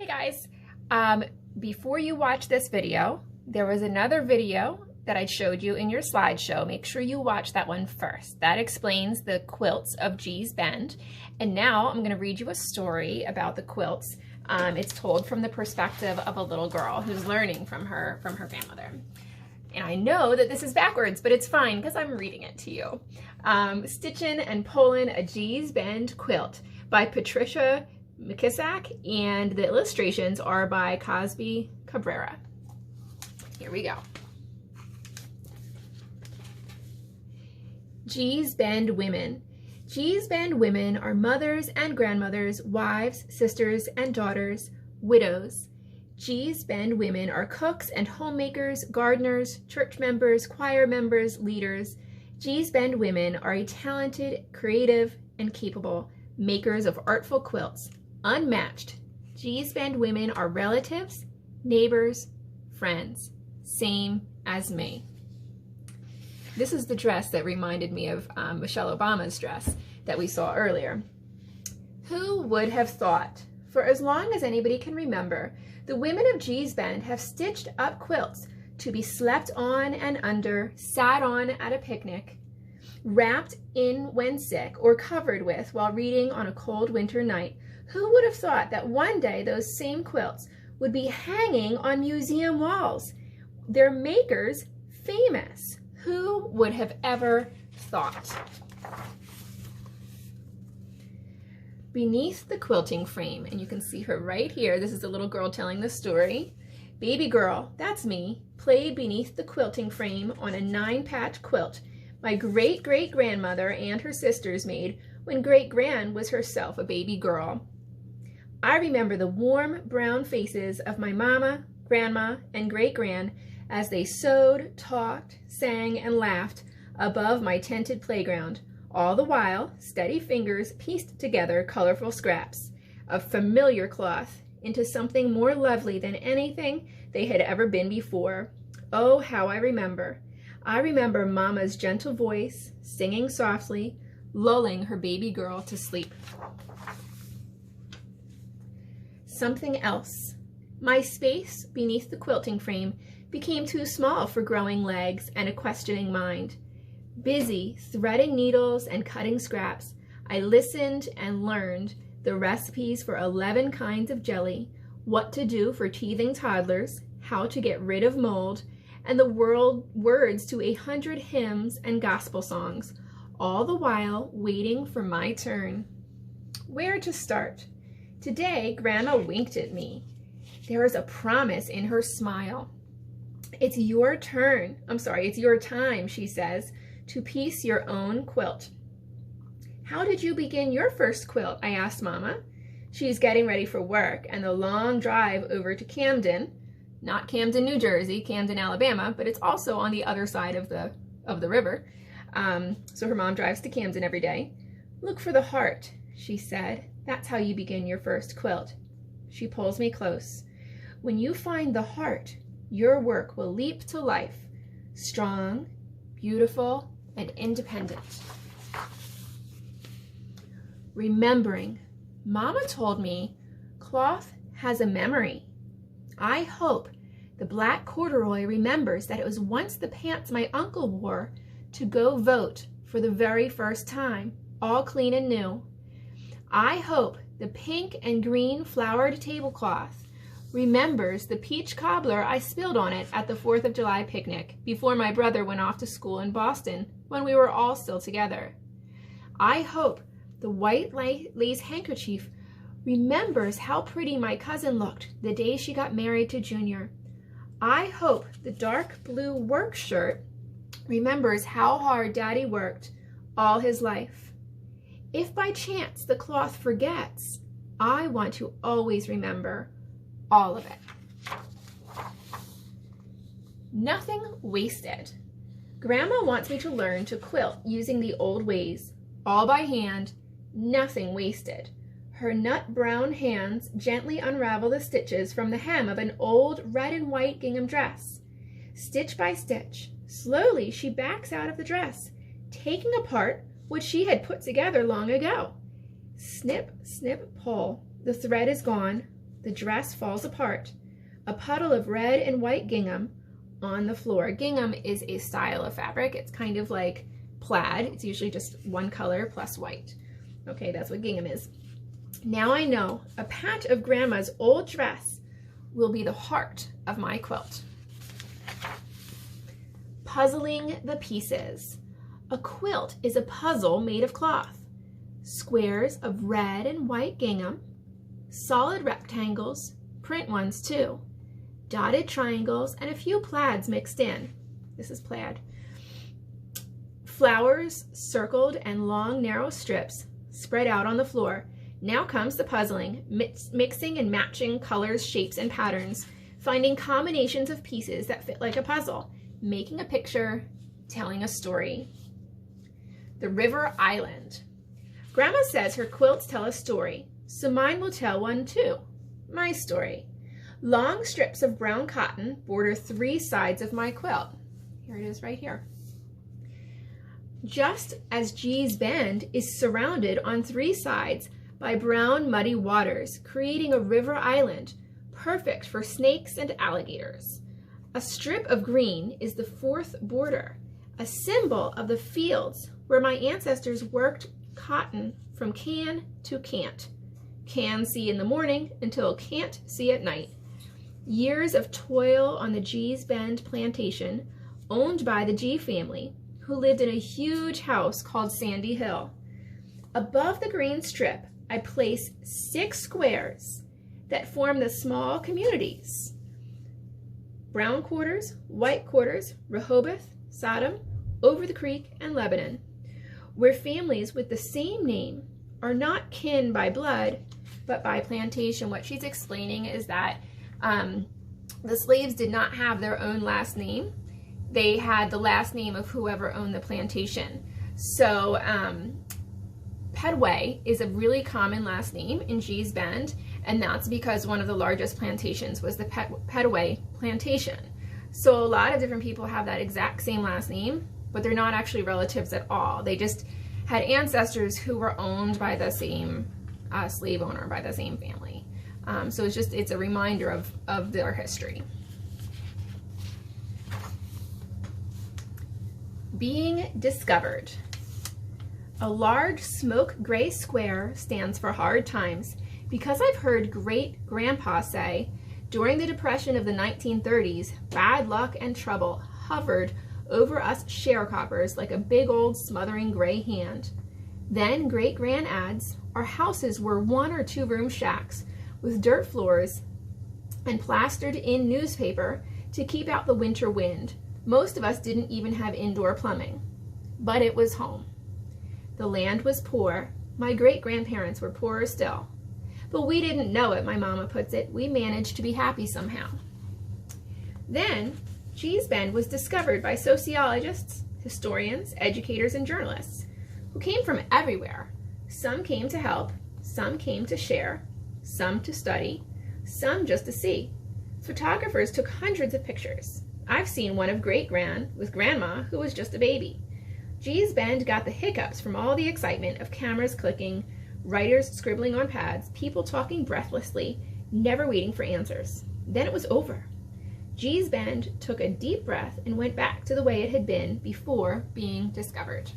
Hey guys, before you watch this video, there was another video that I showed you in your slideshow. Make sure you watch that one first. That explains the quilts of Gee's Bend. And now I'm gonna read you a story about the quilts. It's told from the perspective of a little girl who's learning from her grandmother. And I know that this is backwards, but it's fine because I'm reading it to you. Stitchin and Pullin, a Gee's Bend quilt by Patricia McKissack, and the illustrations are by Cosby Cabrera. Here we go. Gee's Bend women. Gee's Bend women are mothers and grandmothers, wives, sisters, and daughters, widows. Gee's Bend women are cooks and homemakers, gardeners, church members, choir members, leaders. Gee's Bend women are a talented, creative, and capable makers of artful quilts. Unmatched. Gee's Bend women are relatives, neighbors, friends, same as me. This is the dress that reminded me of Michelle Obama's dress that we saw earlier. Who would have thought? For as long as anybody can remember, the women of Gee's Bend have stitched up quilts to be slept on and under, sat on at a picnic, wrapped in when sick, or covered with while reading on a cold winter night. Who would have thought that one day those same quilts would be hanging on museum walls, their makers famous? Who would have ever thought? Beneath the quilting frame, and you can see her right here, this is the little girl telling the story. Baby girl, that's me, played beneath the quilting frame on a 9-patch quilt my great-great-grandmother and her sisters made when great-gran was herself a baby girl. I remember the warm brown faces of my mama, grandma, and great-gran as they sewed, talked, sang, and laughed above my tented playground. All the while, steady fingers pieced together colorful scraps of familiar cloth into something more lovely than anything they had ever been before. Oh, how I remember. I remember Mama's gentle voice, singing softly, lulling her baby girl to sleep. Something else. My space beneath the quilting frame became too small for growing legs and a questioning mind. Busy threading needles and cutting scraps, I listened and learned the recipes for 11 kinds of jelly, what to do for teething toddlers, how to get rid of mold, and the words to 100 hymns and gospel songs, all the while waiting for my turn. Where to start? Today, Grandma winked at me. There was a promise in her smile. It's your turn. It's your time, she says, to piece your own quilt. How did you begin your first quilt? I asked Mama. She's getting ready for work and the long drive over to Camden, not Camden, New Jersey, Camden, Alabama, but it's also on the other side of the river. So her mom drives to Camden every day. Look for the heart, she said. That's how you begin your first quilt. She pulls me close. When you find the heart, your work will leap to life, strong, beautiful, and independent. Remembering. Mama told me cloth has a memory. I hope the black corduroy remembers that it was once the pants my uncle wore to go vote for the very first time, all clean and new. I hope the pink and green flowered tablecloth remembers the peach cobbler I spilled on it at the 4th of July picnic before my brother went off to school in Boston when we were all still together. I hope the white lace handkerchief remembers how pretty my cousin looked the day she got married to Junior. I hope the dark blue work shirt remembers how hard Daddy worked all his life. If by chance the cloth forgets, I want to always remember all of it. Nothing wasted. Grandma wants me to learn to quilt using the old ways, all by hand, nothing wasted. Her nut brown hands gently unravel the stitches from the hem of an old red and white gingham dress. Stitch by stitch, slowly she backs out of the dress, taking apart what she had put together long ago. Snip, snip, pull. The thread is gone. The dress falls apart. A puddle of red and white gingham on the floor. Gingham is a style of fabric. It's kind of like plaid. It's usually just one color plus white. Okay, that's what gingham is. Now I know a patch of Grandma's old dress will be the heart of my quilt. Puzzling the pieces. A quilt is a puzzle made of cloth. Squares of red and white gingham, solid rectangles, print ones too, dotted triangles, and a few plaids mixed in. This is plaid. Flowers circled and long narrow strips spread out on the floor. Now comes the puzzling, mixing and matching colors, shapes, and patterns, finding combinations of pieces that fit like a puzzle, making a picture, telling a story. The River Island. Grandma says her quilts tell a story, so mine will tell one too. My story. Long strips of brown cotton border 3 sides of my quilt. Here it is right here. Just as G's Bend is surrounded on 3 sides by brown muddy waters, creating a river island, perfect for snakes and alligators. A strip of green is the 4th border, a symbol of the fields where my ancestors worked cotton from can to can't. Can see in the morning until can't see at night. Years of toil on the G's Bend plantation, owned by the G family, who lived in a huge house called Sandy Hill. Above the green strip, I place 6 squares that form the small communities. Brown quarters, white quarters, Rehoboth, Sodom, Over the Creek, and Lebanon, where families with the same name are not kin by blood, but by plantation. What she's explaining is that the slaves did not have their own last name. They had the last name of whoever owned the plantation. So Pedway is a really common last name in G's Bend, and that's because one of the largest plantations was the Pedway plantation. So a lot of different people have that exact same last name, but they're not actually relatives at all. They just had ancestors who were owned by the same slave owner, by the same family. So it's a reminder of their history. Being discovered. A large smoke gray square stands for hard times because I've heard great-grandpa say during the Depression of the 1930s, bad luck and trouble hovered over us sharecroppers like a big old smothering gray hand. Then great-gran adds, our houses were 1 or 2 room shacks with dirt floors and plastered in newspaper to keep out the winter wind. Most of us didn't even have indoor plumbing, but it was home. The land was poor. My great-grandparents were poorer still. But we didn't know it, my mama puts it. We managed to be happy somehow. Then, G's Bend was discovered by sociologists, historians, educators, and journalists who came from everywhere. Some came to help, some came to share, some to study, some just to see. Photographers took hundreds of pictures. I've seen one of great-gran with grandma who was just a baby. G's Bend got the hiccups from all the excitement of cameras clicking, writers scribbling on pads, people talking breathlessly, never waiting for answers. Then it was over. G's Bend took a deep breath and went back to the way it had been before being discovered.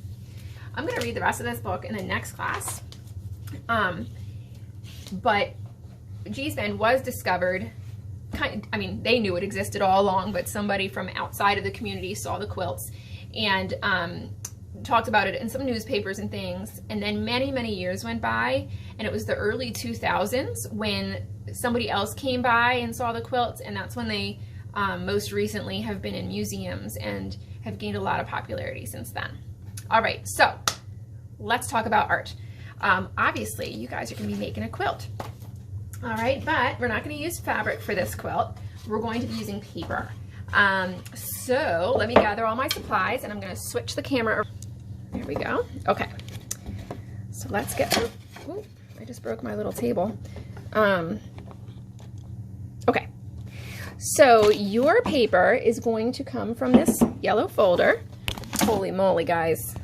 I'm going to read the rest of this book in the next class. But G's Bend was discovered, they knew it existed all along, but somebody from outside of the community saw the quilts and talked about it in some newspapers and things. And then many, many years went by, and it was the early 2000s when somebody else came by and saw the quilts, and that's when they most recently have been in museums and have gained a lot of popularity since then. All right, so let's talk about art. Obviously, you guys are going to be making a quilt. All right, but we're not going to use fabric for this quilt. We're going to be using paper. So let me gather all my supplies, and I'm going to switch the camera. There we go. Okay, so let's get, ooh, I just broke my little table. Okay, so your paper is going to come from this yellow folder. Holy moly, guys.